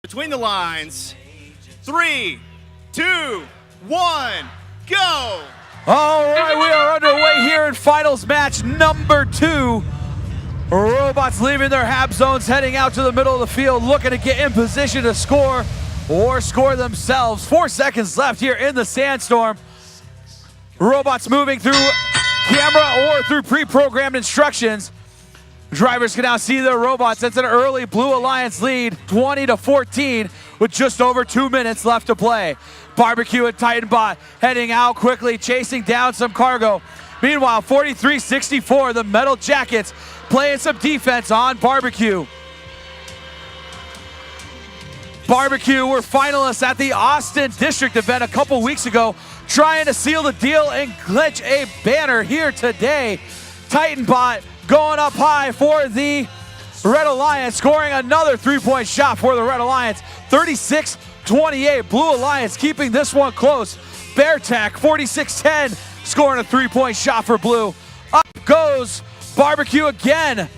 Between the lines. 3, 2, 1, go! All right, we are underway here in finals match number 2. Robots leaving their hab zones, heading out to the middle of the field, looking to get in position to score or score themselves. 4 seconds left here in the sandstorm. Robots moving through camera or through pre-programmed instructions. Drivers can now see their robots. It's an early Blue Alliance lead, 20-14, with just over 2 minutes left to play. Barbecue and Titanbot heading out quickly, chasing down some cargo. Meanwhile, 43-64, the Metal Jackets playing some defense on Barbecue. Barbecue were finalists at the Austin District event a couple weeks ago, trying to seal the deal and clinch a banner here today. Titanbot going up high for the Red Alliance, scoring another 3-point shot for the Red Alliance. 36-28, Blue Alliance keeping this one close. Beartech, 46-10, scoring a 3-point shot for Blue. Up goes Barbecue again,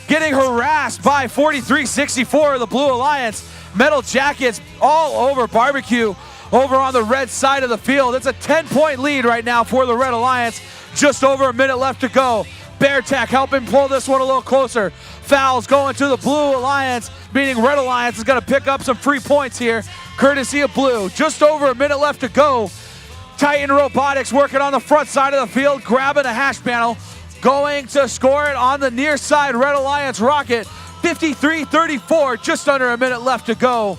getting harassed by 43-64, the Blue Alliance. Metal Jackets all over Barbecue over on the red side of the field. It's a 10-point lead right now for the Red Alliance. Just over a minute left to go. Beartech helping pull this one a little closer. Fouls going to the Blue Alliance, meaning Red Alliance is going to pick up some free points here, courtesy of Blue. Just over a minute left to go. Titan Robotics working on the front side of the field, grabbing a hash panel, going to score it on the near side Red Alliance rocket. 53-34, just under a minute left to go.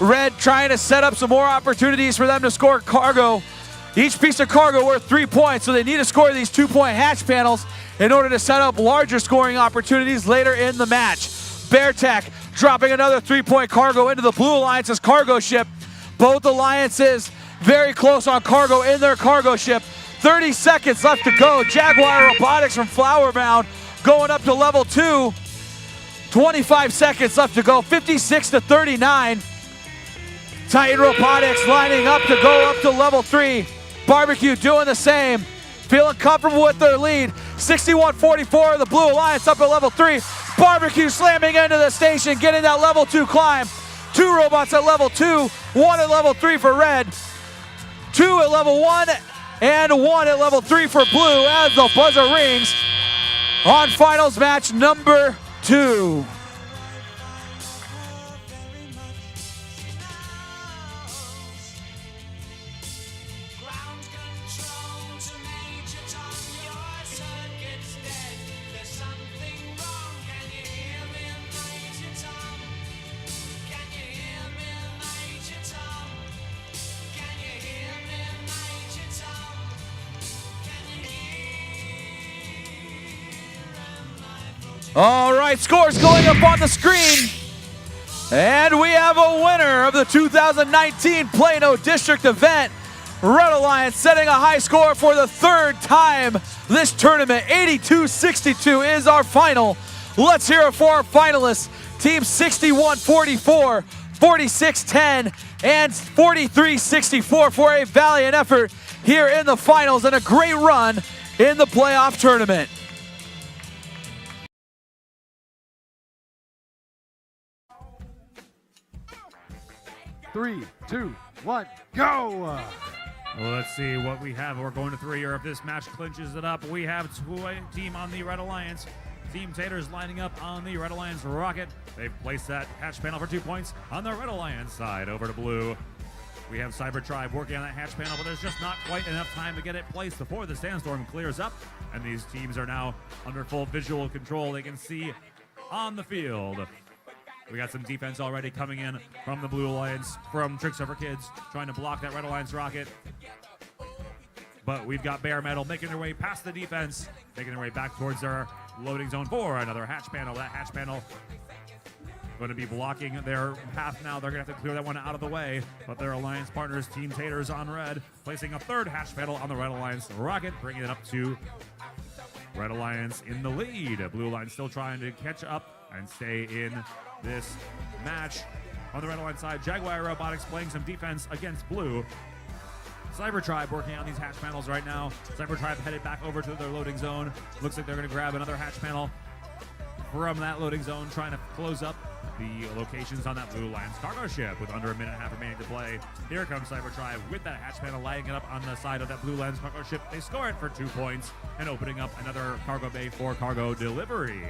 Red trying to set up some more opportunities for them to score cargo. Each piece of cargo worth 3 points, so they need to score these 2-point hatch panels in order to set up larger scoring opportunities later in the match. Beartech dropping another 3-point cargo into the Blue Alliance's cargo ship. Both alliances very close on cargo in their cargo ship. 30 seconds left to go. Jaguar Robotics from Flower Mound going up to level 2. 25 seconds left to go, 56-39. Titan Robotics lining up to go up to level 3. Barbecue doing the same, feeling comfortable with their lead. 61-44, the Blue Alliance up at level 3. Barbecue slamming into the station, getting that level 2 climb. 2 robots at level 2, 1 at level 3 for Red, 2 at level 1, and 1 at level 3 for Blue as the buzzer rings on finals match number 2. All right, scores going up on the screen. And we have a winner of the 2019 Plano District event. Red Alliance setting a high score for the 3rd time this tournament. 82-62 is our final. Let's hear it for our finalists. Team 61-44, 46-10, and 43-64 for a valiant effort here in the finals and a great run in the playoff tournament. Three, two, one, go! Well, let's see what we have. We're going to 3 here. If this match clinches it up, we have team on the Red Alliance. Team Taters lining up on the Red Alliance rocket. They've placed that hatch panel for 2 points on the Red Alliance side. Over to Blue. We have Cyber Tribe working on that hatch panel, but there's just not quite enough time to get it placed before the sandstorm clears up. And these teams are now under full visual control. They can see on the field. We got some defense already coming in from the Blue Alliance, from Tricks Over Kids, trying to block that Red Alliance rocket. But we've got Bare Metal making their way past the defense, making their way back towards their loading zone for another hatch panel. That hatch panel going to be blocking their path now. They're going to have to clear that one out of the way. But their Alliance partners, Team Taters on red, placing a 3rd hatch panel on the Red Alliance rocket, bringing it up to Red Alliance in the lead. Blue Alliance still trying to catch up and stay in this match. On the Red Alliance side, Jaguar Robotics playing some defense against Blue. Cyber Tribe working on these hatch panels right now. Cyber Tribe headed back over to their loading zone. Looks like they're going to grab another hatch panel from that loading zone, trying to close up the locations on that Blue Alliance cargo ship with under a minute and a half remaining to play. Here comes Cyber Tribe with that hatch panel lighting it up on the side of that Blue Alliance cargo ship. They score it for 2 points and opening up another cargo bay for cargo delivery.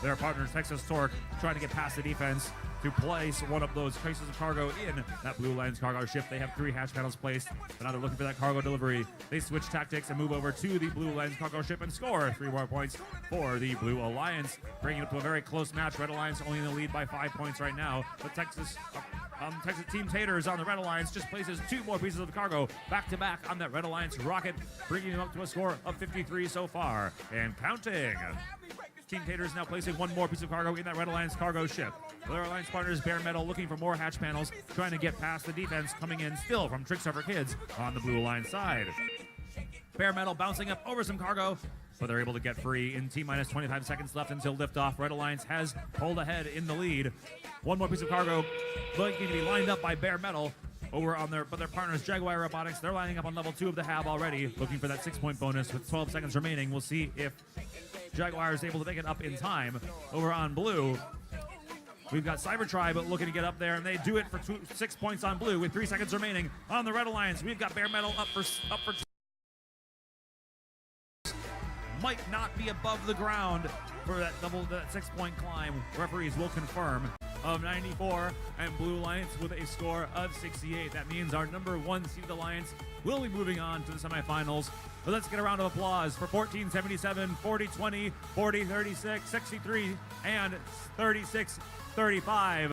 Their partners, Texas Torque, trying to get past the defense to place one of those cases of cargo in that Blue Alliance cargo ship. They have 3 hatch panels placed, but now they're looking for that cargo delivery. They switch tactics and move over to the Blue Alliance cargo ship and score 3 more points for the Blue Alliance, bringing it to a very close match. Red Alliance only in the lead by 5 points right now, but Texas Team Taters on the Red Alliance just places 2 more pieces of cargo back-to-back on that Red Alliance rocket, bringing them up to a score of 53 so far, and counting. Team Taters now placing 1 more piece of cargo in that Red Alliance cargo ship. Their Alliance partners, Bare Metal, looking for more hatch panels, trying to get past the defense, coming in still from Trickster for Kids on the Blue Alliance side. Bare Metal bouncing up over some cargo, but they're able to get free in T-minus 25 seconds left until liftoff. Red Alliance has pulled ahead in the lead. 1 more piece of cargo looking to be lined up by Bare Metal over on their partners, Jaguar Robotics. They're lining up on level 2 of the hab already, looking for that 6-point bonus with 12 seconds remaining. We'll see if Jaguar is able to make it up in time. Over on blue, we've got Cyber Tribe looking to get up there, and they do it for 6 points on blue with 3 seconds remaining. On the Red Alliance, we've got Bare Metal up for might not be above the ground for that 6-point climb. Referees will confirm of 94, and Blue Alliance with a score of 68. That means our number 1 seeded Alliance will be moving on to the semifinals. But let's get a round of applause for 14-77, 40-20, 40-36, 63, and 36-35.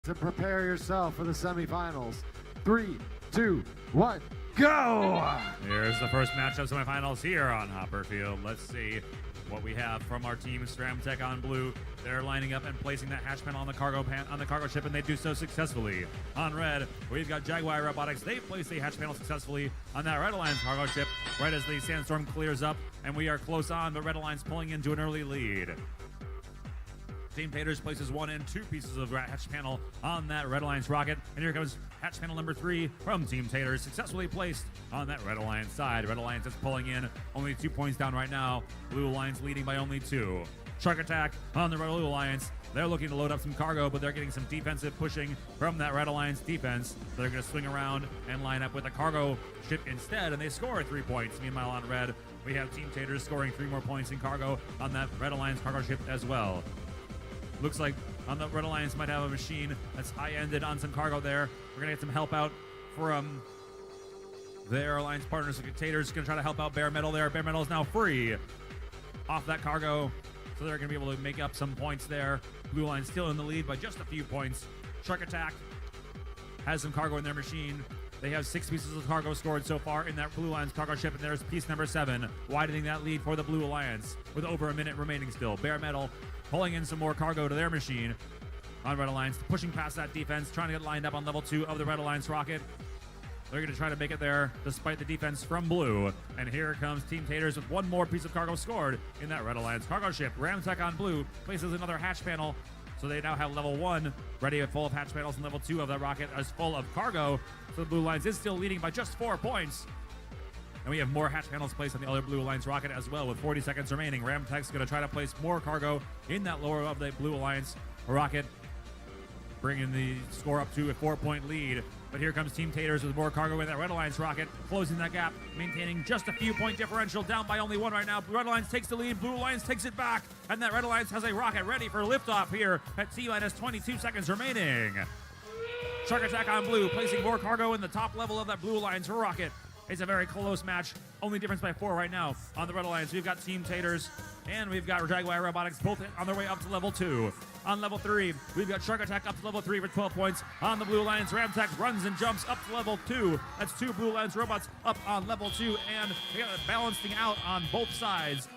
To prepare yourself for the semifinals. 3, 2, 1, go! Here's the first match of semifinals here on Hopper Field. Let's see what we have from our team. Stramtech on blue. They're lining up and placing that hatch panel on the cargo ship, and they do so successfully. On red, we've got Jaguar Robotics. They've placed a hatch panel successfully on that Red Alliance cargo ship right as the sandstorm clears up, and we are close on, but Red Alliance pulling into an early lead. Team Taters places 1 and 2 pieces of hatch panel on that Red Alliance rocket. And here comes hatch panel number 3 from Team Taters, successfully placed on that Red Alliance side. Red Alliance is pulling in, only 2 points down right now. Blue Alliance leading by only 2. Shark Attack on the Red Alliance. They're looking to load up some cargo, but they're getting some defensive pushing from that Red Alliance defense. They're going to swing around and line up with a cargo ship instead, and they score 3 points. Meanwhile, on red, we have Team Taters scoring 3 more points in cargo on that Red Alliance cargo ship as well. Looks like on the Red Alliance might have a machine that's high-ended on some cargo there. We're going to get some help out from their Alliance partners. The Taters going to try to help out Bare Metal there. Bare Metal is now free off that cargo, so they're going to be able to make up some points there. Blue Alliance still in the lead by just a few points. Shark Attack has some cargo in their machine. They have 6 pieces of cargo scored so far in that Blue Alliance cargo ship, and there's piece number 7, widening that lead for the Blue Alliance with over a minute remaining still. Bare Metal pulling in some more cargo to their machine on Red Alliance, pushing past that defense, trying to get lined up on level 2 of the Red Alliance rocket. They're going to try to make it there despite the defense from blue. And here comes Team Taters with 1 more piece of cargo scored in that Red Alliance cargo ship. Ramtech on blue places another hatch panel, so they now have level 1 ready, full of hatch panels, and level 2 of that rocket is full of cargo. So the Blue Alliance is still leading by just 4 points. And we have more hatch panels placed on the other Blue Alliance rocket as well with 40 seconds remaining. Ramtech's going to try to place more cargo in that lower of the Blue Alliance rocket, bringing the score up to a 4-point lead. But here comes Team Taters with more cargo in that Red Alliance rocket, closing that gap, maintaining just a few point differential, down by only 1 right now. Red Alliance takes the lead, Blue Alliance takes it back, and that Red Alliance has a rocket ready for liftoff here at T-minus 22 seconds remaining. Shark Attack on blue, placing more cargo in the top level of that Blue Alliance rocket. It's a very close match, only difference by 4 right now. On the Red Alliance, we've got Team Taters, and we've got Jaguar Robotics both on their way up to level 2. On level 3, we've got Shark Attack up to level 3 for 12 points. On the Blue Alliance, Ramtech runs and jumps up to level 2. That's 2 Blue Alliance robots up on level 2, and they got it balancing out on both sides.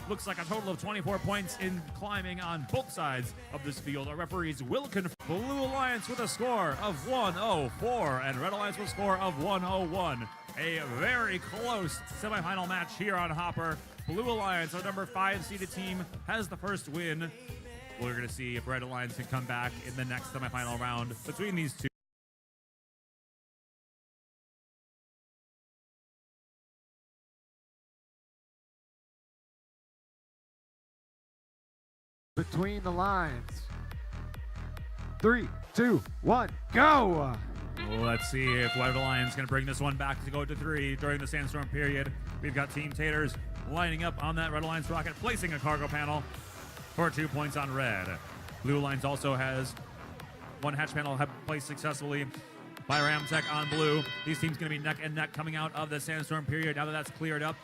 Looks like a total of 24 points in climbing on both sides of this field. Our referees will confirm Blue Alliance with a score of 104 and Red Alliance with a score of 101. A very close semifinal match here on Hopper. Blue Alliance, our number 5 seeded team, has the first win. We're going to see if Red Alliance can come back in the next semifinal round between these two. between the lines. 3, 2, 1, go! Let's see if Red Alliance going to bring this one back to go to 3 during the sandstorm period. We've got Team Taters lining up on that Red Alliance rocket, placing a cargo panel for 2 points on red. Blue Alliance also has one hatch panel placed successfully by Ramtech on blue. These teams going to be neck and neck coming out of the sandstorm period. Now that that's cleared up,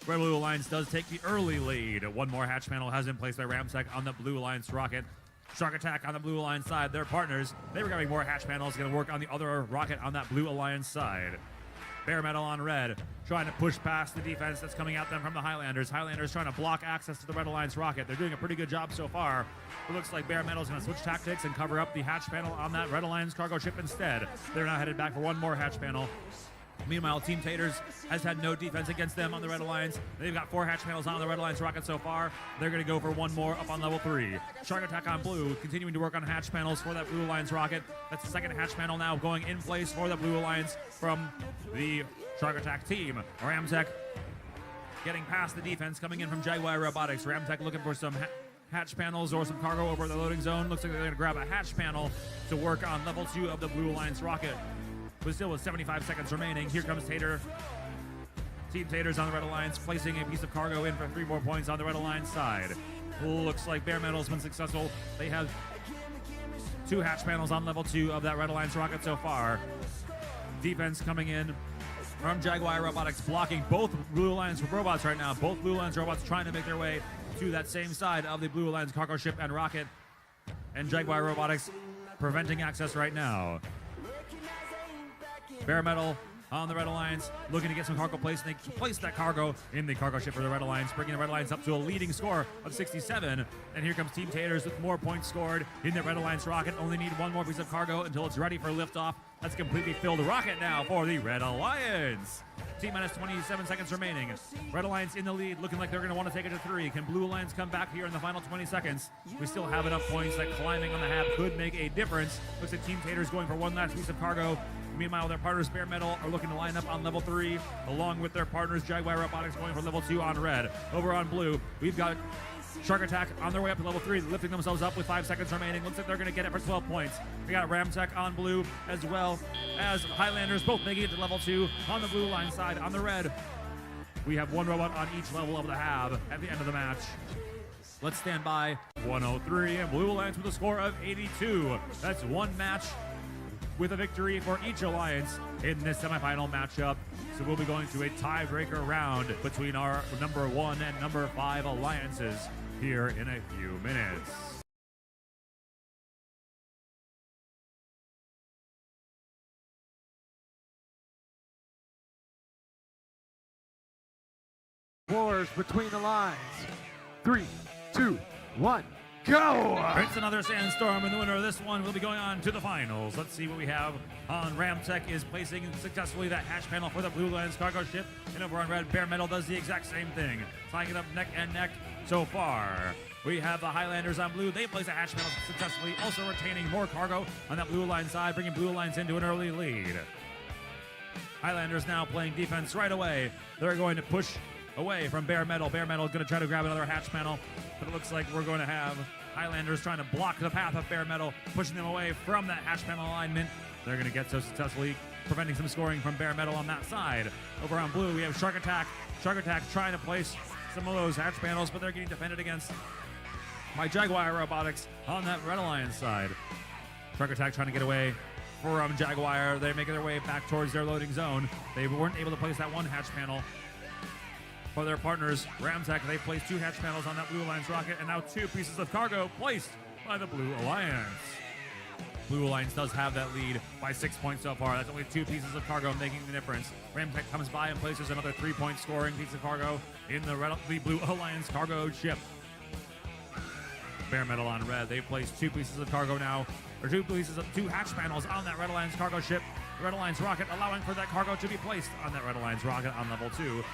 Red Blue Alliance does take the early lead. One more hatch panel has been placed by Ramtech on the Blue Alliance rocket. Shark Attack on the Blue Alliance side. Their partners, they were grabbing more hatch panels, going to work on the other rocket on that Blue Alliance side. Bare Metal on red, trying to push past the defense that's coming at them from the Highlanders. Highlanders trying to block access to the Red Alliance rocket. They're doing a pretty good job so far. It looks like Bare Metal's going to switch tactics and cover up the hatch panel on that Red Alliance cargo ship instead. They're now headed back for one more hatch panel. Meanwhile, Team Taters has had no defense against them on the Red Alliance. They've got 4 hatch panels on the Red Alliance rocket so far. They're going to go for one more up on level 3. Shark Attack on blue, continuing to work on hatch panels for that Blue Alliance rocket. That's the second hatch panel now going in place for the Blue Alliance from the Shark Attack team. Ramtech getting past the defense, coming in from Jaguar Robotics. Ramtech looking for some hatch panels or some cargo over the loading zone. Looks like they're going to grab a hatch panel to work on level 2 of the Blue Alliance rocket. But still with 75 seconds remaining, here comes Tater. Team Taters on the Red Alliance, placing a piece of cargo in for 3 more points on the Red Alliance side. Looks like Bare Metal's been successful. They have 2 hatch panels on level 2 of that Red Alliance rocket so far. Defense coming in from Jaguar Robotics, blocking both Blue Alliance robots right now. Both Blue Alliance robots trying to make their way to that same side of the Blue Alliance cargo ship and rocket. And Jaguar Robotics preventing access right now. Bare Metal on the Red Alliance, looking to get some cargo placed. They place that cargo in the cargo ship for the Red Alliance, bringing the Red Alliance up to a leading score of 67. And here comes Team Taters with more points scored in the Red Alliance rocket. Only need one more piece of cargo until it's ready for liftoff. That's a completely filled rocket now for the Red Alliance. T-minus 27 seconds remaining. Red Alliance in the lead, looking like they're going to want to take it to 3. Can Blue Alliance come back here in the final 20 seconds? We still have enough points that climbing on the hab could make a difference. Looks like Team Taters going for one last piece of cargo. Meanwhile, their partners Bare Metal are looking to line up on level 3, along with their partners Jaguar Robotics going for level 2 on red. Over on blue, we've got Shark Attack on their way up to level 3, lifting themselves up with 5 seconds remaining. Looks like they're going to get it for 12 points. We got Ramtech on blue, as well as Highlanders both making it to level 2 on the Blue Line side. On the red, we have one robot on each level of the hab at the end of the match. Let's stand by. 103, and Blue Alliance with a score of 82. That's one match with a victory for each alliance in this semifinal matchup. So we'll be going to a tiebreaker round between our number 1 and number 5 alliances here in a few minutes. Wars between the lines. 3, 2, 1. Go! It's another sandstorm, and the winner of this one will be going on to the finals. Let's see what we have on Ramtech is placing successfully that hatch panel for the Blue Alliance cargo ship. And over on red, Bare Metal does the exact same thing, tying it up neck and neck so far. We have the Highlanders on blue. They place a hatch panel successfully, also retaining more cargo on that Blue Alliance side, bringing Blue Alliance into an early lead. Highlanders now playing defense right away. They're going to push away from Bare Metal. Bare Metal is going to try to grab another hatch panel, but it looks like we're going to have Highlanders trying to block the path of Bare Metal, pushing them away from that hatch panel alignment. They're going to get so successfully, preventing some scoring from Bare Metal on that side. Over on blue, we have Shark Attack. Shark Attack trying to place some of those hatch panels, but they're getting defended against by Jaguar Robotics on that Red Alliance side. Shark Attack trying to get away from Jaguar. They're making their way back towards their loading zone. They weren't able to place that one hatch panel. For their partners, Ramtech, they placed 2 hatch panels on that Blue Alliance rocket, and now 2 pieces of cargo placed by the Blue Alliance. Blue Alliance does have that lead by 6 points so far. That's only 2 pieces of cargo making the difference. Ramtech comes by and places another 3-point scoring piece of cargo in the Blue Alliance cargo ship. Bare Metal on red, they've placed 2 pieces of cargo now, or 2 hatch panels on that Red Alliance cargo ship. The Red Alliance rocket allowing for that cargo to be placed on that Red Alliance rocket on level 2,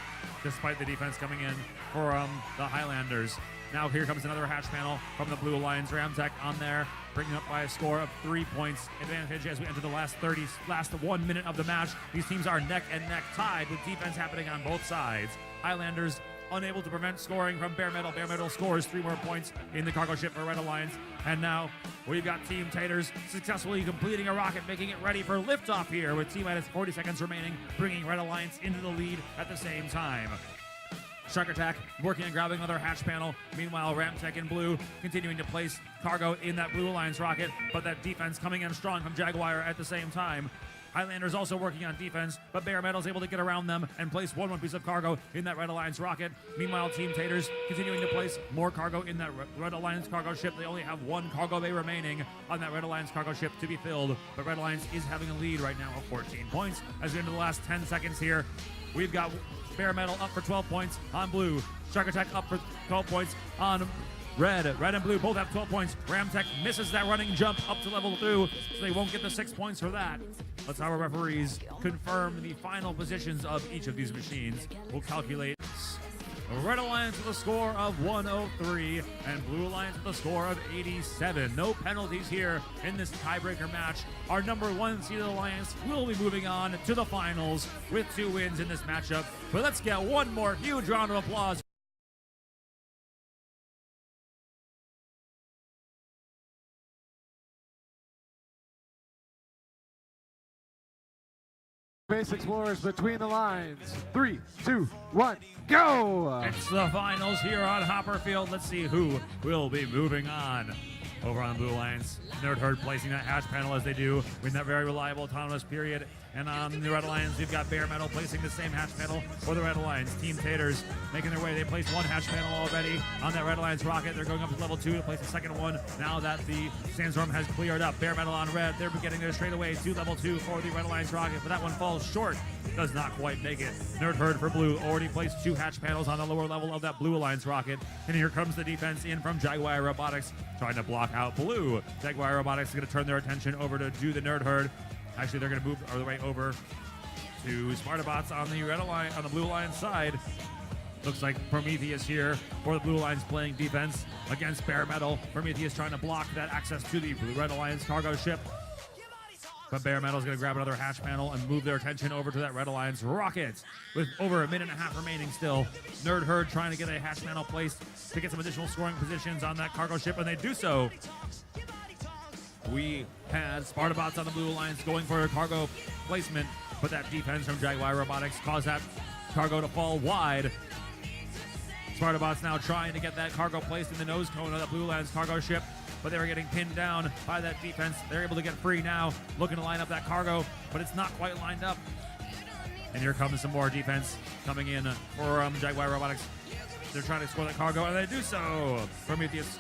despite the defense coming in for the Highlanders. Now here comes another hatch panel from the Blue Alliance. Ramtech on there, bringing up by a score of 3 points advantage as we enter the last 1 minute of the match. These teams are neck and neck tied with defense happening on both sides. Highlanders unable to prevent scoring from Bare Metal. Bare Metal scores 3 more points in the cargo ship for Red Alliance. And now we've got Team Taters successfully completing a rocket, making it ready for liftoff here with T-minus 40 seconds remaining, bringing Red Alliance into the lead at the same time. Shark Attack working on grabbing another hatch panel. Meanwhile, Ramtech in blue continuing to place cargo in that Blue Alliance rocket, but that defense coming in strong from Jaguar at the same time. Highlander's also working on defense, but Bare Metal's able to get around them and place one piece of cargo in that Red Alliance rocket. Meanwhile, Team Taters continuing to place more cargo in that Red Alliance cargo ship. They only have 1 cargo bay remaining on that Red Alliance cargo ship to be filled, but Red Alliance is having a lead right now of 14 points. As we get into the last 10 seconds here, we've got Bare Metal up for 12 points on blue. Shark Attack up for 12 points on red. Red and blue both have 12 points. Ramtech misses that running jump up to level 2, so they won't get the 6 points for that. Let's have our referees confirm the final positions of each of these machines. We'll calculate. Red Alliance with a score of 103 and Blue Alliance with a score of 87. No penalties here in this tiebreaker match. Our number 1 seeded alliance will be moving on to the finals with 2 wins in this matchup. But let's get one more huge round of applause. Space Explorers between the lines. 3, 2, 1, go! It's the finals here on Hopper Field. Let's see who will be moving on. Over on the Blue Alliance, Nerd Herd placing that hatch panel as they do in that very reliable autonomous period. And on the Red Alliance, we've got Bare Metal placing the same hatch panel for the Red Alliance. Team Taters making their way. They placed 1 hatch panel already on that Red Alliance rocket. They're going up to level 2 to place a second one now that the sandstorm has cleared up. Bare Metal on red. They're getting there straight away to level 2 for the Red Alliance rocket, but that one falls short. Does not quite make it. Nerd Herd for blue already placed 2 hatch panels on the lower level of that Blue Alliance rocket. And here comes the defense in from Jaguar Robotics, trying to block out blue. Jaguar Robotics is going to turn their attention over to do the Nerd Herd. Actually, they're going to move their way over to Spartabots on the Red Alliance, on the Blue Alliance side. Looks like Prometheus here for the Blue Alliance playing defense against Bare Metal. Prometheus trying to block that access to the Red Alliance cargo ship. But Bare Metal is going to grab another hatch panel and move their attention over to that Red Alliance rocket with over 1.5 minutes remaining still. Nerd Herd trying to get a hatch panel placed to get some additional scoring positions on that cargo ship, and they do so. We had Spartabots on the Blue Alliance going for a cargo placement, but that defense from Jaguar Robotics caused that cargo to fall wide. Spartabots now trying to get that cargo placed in the nose cone of the Blue Alliance cargo ship, but they were getting pinned down by that defense. They're able to get free now, looking to line up that cargo, but it's not quite lined up. And here comes some more defense coming in for Jaguar Robotics. They're trying to score that cargo, and they do so. Prometheus,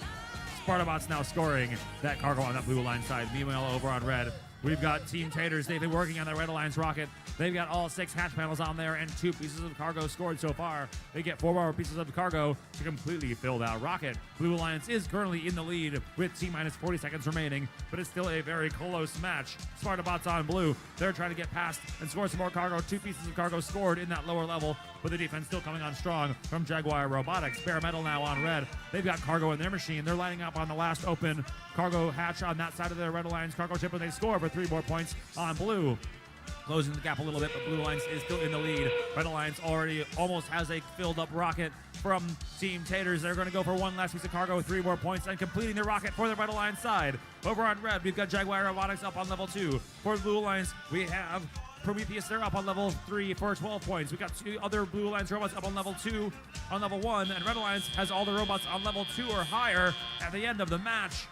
Spartabots now scoring that cargo on that Blue Alliance side. Meanwhile, over on red, we've got Team Taters. They've been working on the Red Alliance rocket. They've got all 6 hatch panels on there and 2 pieces of cargo scored so far. They get 4 more pieces of cargo to completely fill that rocket. Blue Alliance is currently in the lead with T-minus 40 seconds remaining, but it's still a very close match. Spartabots on blue. They're trying to get past and score some more cargo. 2 pieces of cargo scored in that lower level, but the defense still coming on strong from Jaguar Robotics. Bare Metal now on red. They've got cargo in their machine. They're lining up on the last open cargo hatch on that side of the Red Alliance cargo ship, and they score for 3 more points on blue. Closing the gap a little bit, but Blue Alliance is still in the lead. Red Alliance already almost has a filled up rocket from Team Taters. They're going to go for 1 last piece of cargo with 3 more points and completing the rocket for the Red Alliance side. Over on red, we've got Jaguar Robotics up on level 2. For the Blue Alliance, we have Prometheus, they're up on level 3 for 12 points. We've got 2 other Blue Alliance robots up on level 2, on level 1, and Red Alliance has all the robots on level 2 or higher at the end of the match.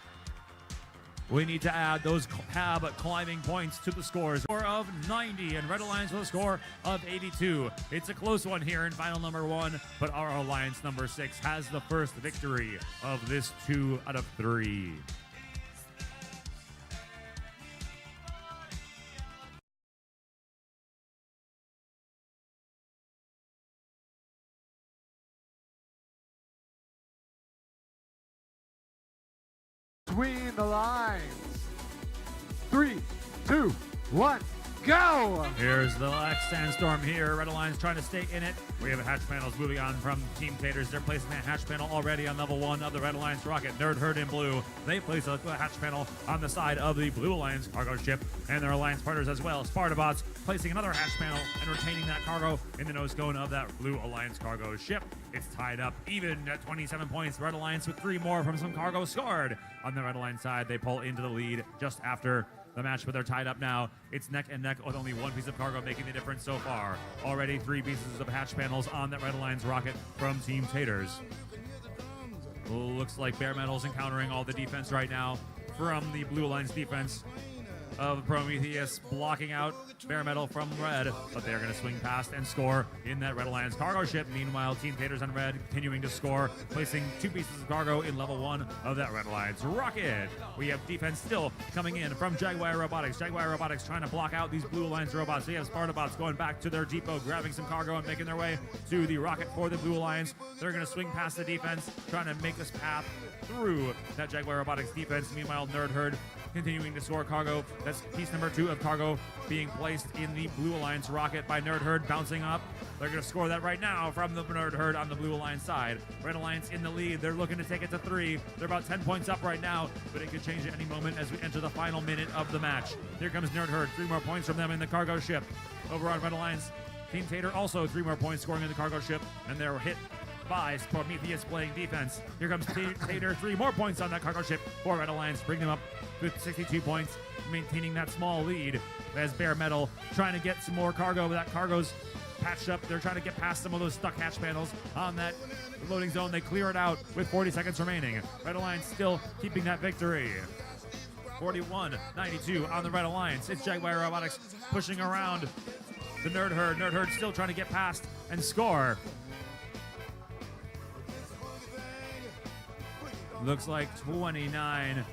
We need to add those climbing points to the scores. Score of 90 and Red Alliance with a score of 82. It's a close one here in final number 1, but our alliance number 6 has the first victory of this 2 out of 3. Between the lines. 3, 2, 1, go! Here's the last sandstorm here. Red Alliance trying to stay in it. We have hatch panels moving on from Team Taters. They're placing that hatch panel already on level 1 of the Red Alliance rocket. Nerd Herd in blue. They place a hatch panel on the side of the Blue Alliance cargo ship and their Alliance partners as well. Spartabots placing another hatch panel and retaining that cargo in the nose cone of that Blue Alliance cargo ship. It's tied up even at 27 points. Red Alliance with 3 more from some cargo scored. On the Red Alliance side, they pull into the lead just after the match, but they're tied up now. It's neck and neck with only 1 piece of cargo making the difference so far. Already 3 pieces of hatch panels on that Red Alliance rocket from Team Taters. Looks like Bare Metal's encountering all the defense right now from the Blue Alliance defense of Prometheus, blocking out Bare Metal from Red, but they're going to swing past and score in that Red Alliance cargo ship. Meanwhile, Team Taters on Red continuing to score, placing 2 pieces of cargo in level 1 of that Red Alliance rocket. We have defense still coming in from Jaguar Robotics. Jaguar Robotics trying to block out these Blue Alliance robots. We have Spartabots going back to their depot, grabbing some cargo and making their way to the rocket for the Blue Alliance. They're going to swing past the defense, trying to make this path through that Jaguar Robotics defense. Meanwhile, Nerd Herd continuing to score cargo. That's piece number 2 of cargo being placed in the Blue Alliance rocket by Nerd Herd, bouncing up. They're going to score that right now from the Nerd Herd on the Blue Alliance side. Red Alliance in the lead. They're looking to take it to 3. They're about 10 points up right now, but it could change at any moment as we enter the final minute of the match. Here comes Nerd Herd. 3 more points from them in the cargo ship. Over on Red Alliance, Team Tater also 3 more points scoring in the cargo ship, and they're hit by Prometheus playing defense. Here comes Tater, 3 more points on that cargo ship for Red Alliance, bring them up with 62 points, maintaining that small lead as Bare Metal trying to get some more cargo. That cargo's patched up. They're trying to get past some of those stuck hatch panels on that loading zone. They clear it out with 40 seconds remaining. Red Alliance still keeping that victory. 41-92 on the Red Alliance. It's Jaguar Robotics pushing around the Nerd Herd. Nerd Herd still trying to get past and score. Looks like 29-76,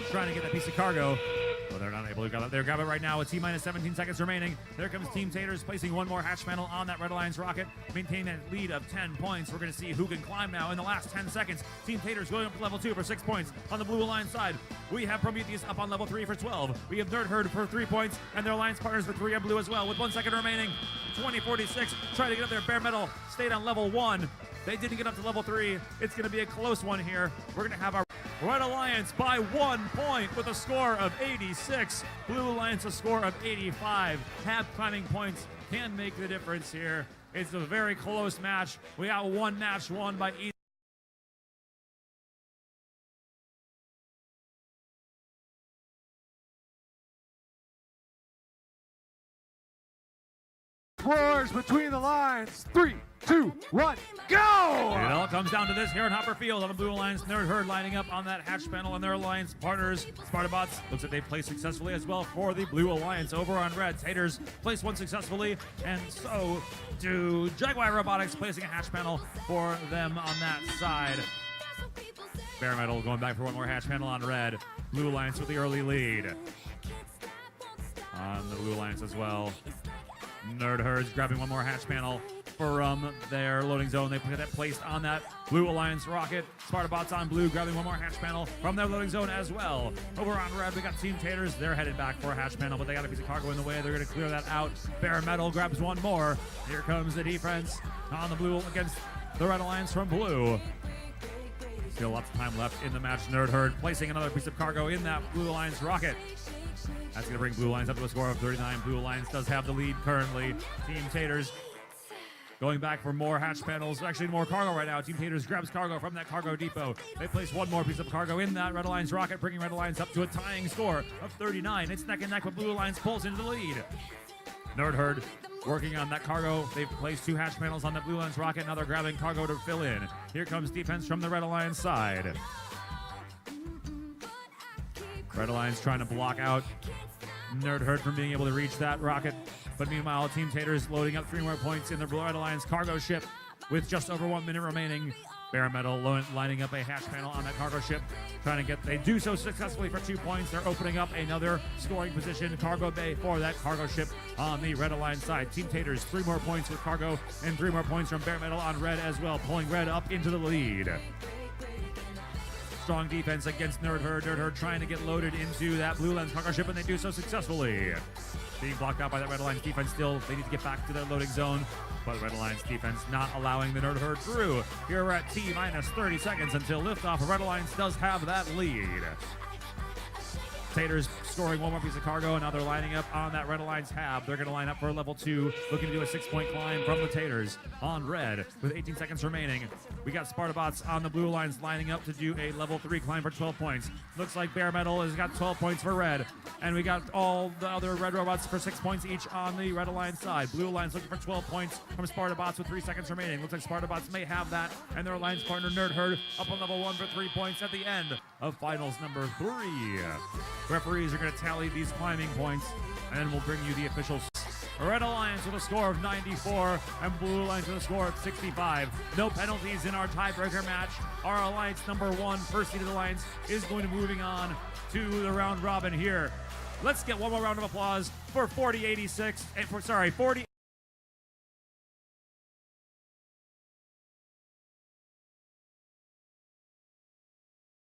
trying to get that piece of cargo. Well, they're not able to grab it. They're grabbing it right now with T-minus 17 seconds remaining. There comes Team Taters placing 1 more hatch panel on that Red Alliance rocket, maintaining that lead of 10 points. We're going to see who can climb now in the last 10 seconds. Team Taters going up to level 2 for 6 points. On the Blue Alliance side, we have Prometheus up on level 3 for 12. We have Nerd Herd for 3 points, and their Alliance partners for 3 on blue as well. With 1 second remaining, 20-46, trying to get up there. Bare Metal stayed on level 1. They didn't get up to level 3. It's going to be a close one here. We're going to have our Red Alliance by 1 point with a score of 86. Blue Alliance a score of 85. Half climbing points can make the difference here. It's a very close match. We got 1 match won by either. Roars between the lines. 3, 2, 1, go! It all comes down to this here in Hopper Field on the Blue Alliance. Nerd Herd lining up on that hatch panel and their Alliance partners. Spartabots looks like they've played successfully as well for the Blue Alliance. Over on Red, Taters placed 1 successfully, and so do Jaguar Robotics placing a hatch panel for them on that side. Bare Metal going back for 1 more hatch panel on Red. Blue Alliance with the early lead. On the Blue Alliance as well. Nerd Herd's grabbing 1 more hatch panel from their loading zone. They put that placed on that Blue Alliance rocket. Spartabots on blue grabbing 1 more hatch panel from their loading zone as well. Over on Red, we got Team Taters. They're headed back for a hatch panel, but they got a piece of cargo in the way. They're going to clear that out. Bare Metal grabs 1 more. Here comes the defense on the blue against the Red Alliance from blue. Still lots of time left in the match. Nerd Herd placing another piece of cargo in that Blue Alliance rocket. That's going to bring Blue Alliance up to a score of 39. Blue Alliance does have the lead currently. Team Taters going back for more hatch panels. Actually, more cargo right now. Team Taters grabs cargo from that cargo depot. They place 1 more piece of cargo in that Red Alliance rocket, bringing Red Alliance up to a tying score of 39. It's neck and neck with Blue Alliance pulls into the lead. Nerd Herd working on that cargo. They've placed 2 hatch panels on the Blue Alliance rocket. Now they're grabbing cargo to fill in. Here comes defense from the Red Alliance side. Red Alliance trying to block out Nerd Herd from being able to reach that rocket. But meanwhile, Team Taters loading up 3 more points in the Red Alliance cargo ship with just over 1 minute remaining. Bare Metal lining up a hatch panel on that cargo ship, trying to get, they do so successfully for 2 points. They're opening up another scoring position, cargo bay for that cargo ship on the Red Alliance side. Team Taters, 3 more points with cargo and 3 more points from Bare Metal on Red as well, pulling Red up into the lead. Strong defense against Nerd Herd. Nerd Herd trying to get loaded into that Blue Lens cargo ship, and they do so successfully. being blocked out by that Red Alliance defense still. They need to get back to their loading zone, but Red Alliance defense not allowing the Nerd Herd through. Here we're at T-minus 30 seconds until liftoff. Red Alliance does have that lead. Taters scoring one more piece of cargo, and now they're lining up on that Red Alliance hab. They're going to line up for level 2, looking to do a 6-point climb from the Taters on red with 18 seconds remaining. We got Spartabots on the Blue Alliance lining up to do a level 3 climb for 12 points. Looks like Bare Metal has got 12 points for red, and we got all the other red robots for 6 points each on the Red Alliance side. Blue Alliance looking for 12 points from Spartabots with 3 seconds remaining. Looks like Spartabots may have that, and their alliance partner Nerd Herd up on level 1 for 3 points at the end of finals number 3. Referees are going to tally these climbing points, and then we'll bring you the officials. Red Alliance with a score of 94 and Blue Alliance with a score of 65. No penalties in our tiebreaker match. Our alliance number 1, first seeded alliance, is going to be moving on to the round robin here. Let's get one more round of applause for 4086 and for 40